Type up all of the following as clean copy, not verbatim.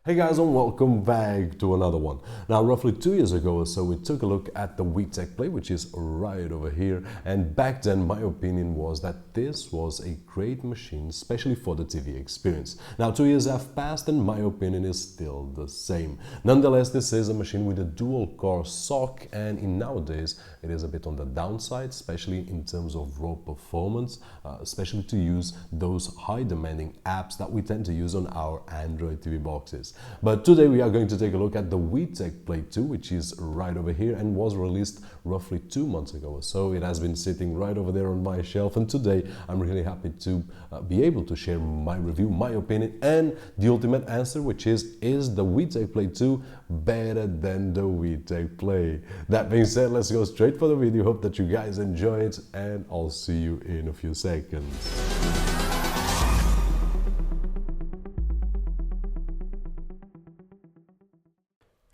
Hey guys, and welcome back to another one. Now, roughly 2 years ago or so, we took a look at the Wetek Play, which is right over here. And back then, my opinion was that this was a great machine, especially for the TV experience. Now, 2 years have passed, and my opinion is still the same. Nonetheless, this is a machine with a dual-core SoC, and in nowadays, it is a bit on the downside, especially in terms of raw performance, especially to use those high-demanding apps that we tend to use on our Android TV boxes. But today we are going to take a look at the Wetek Play 2, which is right over here and was released roughly 2 months ago or so. It has been sitting right over there on my shelf, and today I'm really happy to be able to share my review, my opinion, and the ultimate answer, which is the Wetek Play 2 better than the Wetek Play? That being said, let's go straight for the video. Hope that you guys enjoy it, and I'll see you in a few seconds.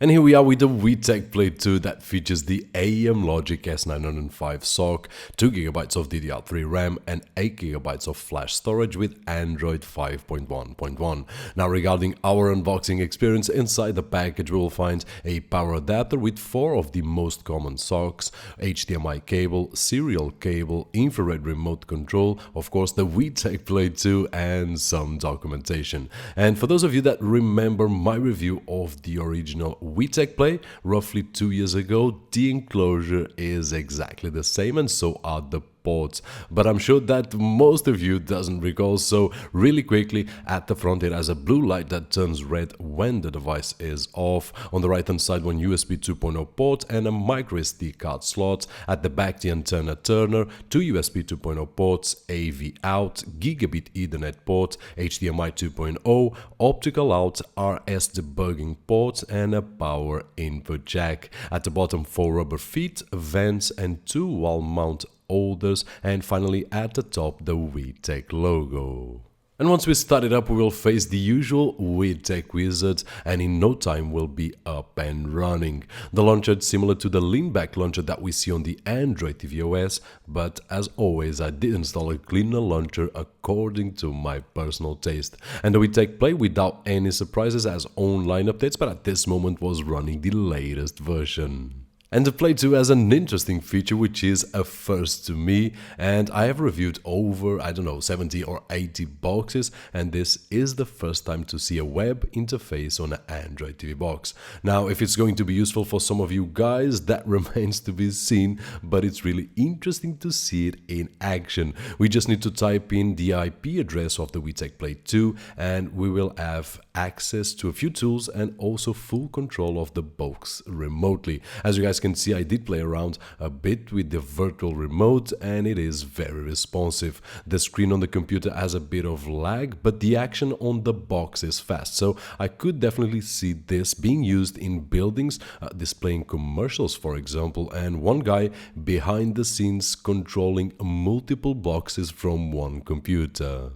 And here we are with the Wetek Play 2 that features the AM Logic S905 SoC, 2GB of DDR3 RAM and 8GB of flash storage with Android 5.1.1. Now, regarding our unboxing experience, inside the package we will find a power adapter with 4 of the most common SoCs, HDMI cable, serial cable, infrared remote control, of course the Wetek Play 2, and some documentation. And for those of you that remember my review of the original Wetek Play roughly 2 years ago, the enclosure is exactly the same, and so are the ports, but I'm sure that most of you doesn't recall. So really quickly, at the front it has a blue light that turns red when the device is off. On the right hand side, one USB 2.0 port and a micro SD card slot. At the back, the antenna turner, 2 USB 2.0 ports, AV out, gigabit Ethernet port, HDMI 2.0, optical out, RS debugging port, and a power input jack. At the bottom, 4 rubber feet, vents, and 2 wall mount holders, and finally at the top the Wetek logo. And once we start it up, we will face the usual Wetek wizard, and in no time we'll be up and running. The launcher is similar to the lean-back launcher that we see on the Android TV OS, but as always I did install a cleaner launcher according to my personal taste. And the Wetek Play, without any surprises, has online updates, but at this moment was running the latest version. And the Play 2 has an interesting feature, which is a first to me, and I have reviewed over, 70 or 80 boxes, and this is the first time to see a web interface on an Android TV box. Now, if it's going to be useful for some of you guys, that remains to be seen, but it's really interesting to see it in action. We just need to type in the IP address of the Wetek Play 2, and we will have access to a few tools and also full control of the box remotely. As you guys can see, I did play around a bit with the virtual remote, and it is very responsive. The screen on the computer has a bit of lag, but the action on the box is fast, so I could definitely see this being used in buildings, displaying commercials for example, and one guy behind the scenes controlling multiple boxes from one computer.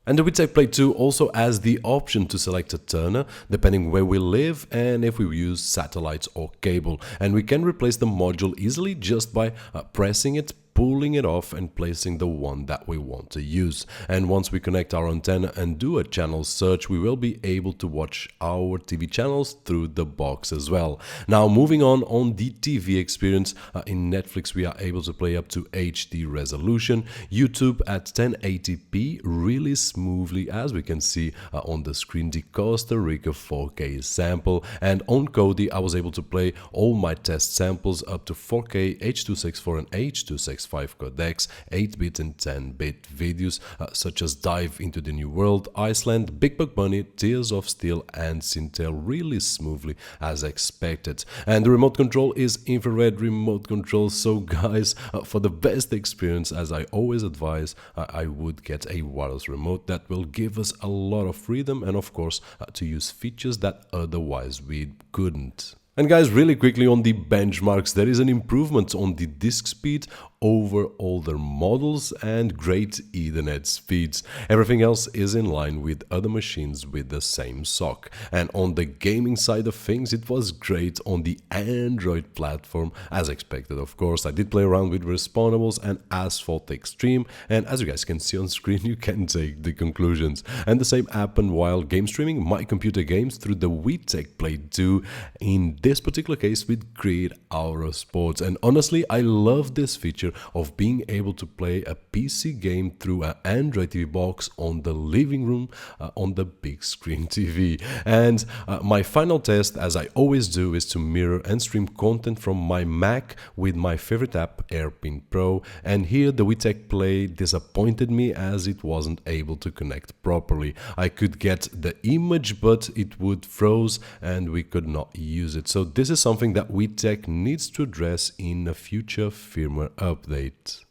And the Wetek Play 2 also has the option to select a turner depending where we live and if we use satellites or cable, and we can replace the module easily just by pressing it, pulling it off and placing the one that we want to use. And once we connect our antenna and do a channel search, we will be able to watch our TV channels through the box as well. Now, moving on the TV experience, in Netflix we are able to play up to HD resolution, YouTube at 1080p really smoothly, as we can see on the screen, the Costa Rica 4K sample, and on Kodi I was able to play all my test samples up to 4K, H.264 and H.265 codecs, 8-bit and 10-bit videos such as Dive into the New World, Iceland, Big Buck Bunny, Tears of Steel and Sintel really smoothly as expected. And the remote control is infrared remote control, so guys, for the best experience, as I always advise, I would get a wireless remote that will give us a lot of freedom and of course to use features that otherwise we couldn't. And guys, really quickly on the benchmarks, there is an improvement on the disk speed over older models and great Ethernet speeds. Everything else is in line with other machines with the same SoC. And on the gaming side of things, it was great on the Android platform, as expected of course. I did play around with Respawnables and Asphalt Extreme, and as you guys can see on screen, you can take the conclusions. And the same happened while game streaming my computer games through the Wetek Play 2, in this particular case with Creed Aura Sports. And honestly, I love this feature of being able to play a PC game through an Android TV box on the living room on the big screen TV. And my final test, as I always do, is to mirror and stream content from my Mac with my favorite app, AirPin Pro. And here the Wetek Play disappointed me as it wasn't able to connect properly. I could get the image, but it would froze and we could not use it. So this is something that Wetek needs to address in a future firmware update.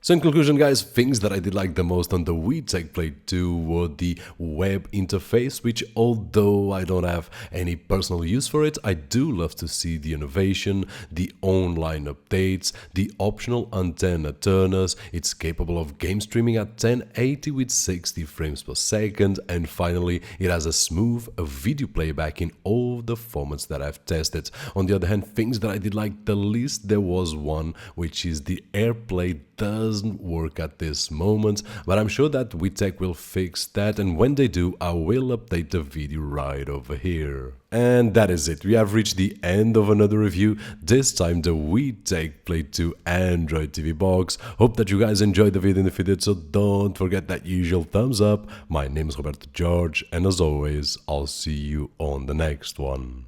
So in conclusion guys, things that I did like the most on the Wetek Play 2 were the web interface, which although I don't have any personal use for it, I do love to see the innovation, the online updates, the optional antenna turners, it's capable of game streaming at 1080 with 60 frames per second, and finally it has a smooth video playback in all the formats that I've tested. On the other hand, things that I did like the least, there was one, which is the AirPlay doesn't work at this moment, but I'm sure that Wetek will fix that, and when they do, I will update the video right over here. And that is it, we have reached the end of another review, this time the Wetek Play 2 Android TV box. Hope that you guys enjoyed the video and if you did, so don't forget that usual thumbs up. My name is Roberto George, and as always, I'll see you on the next one.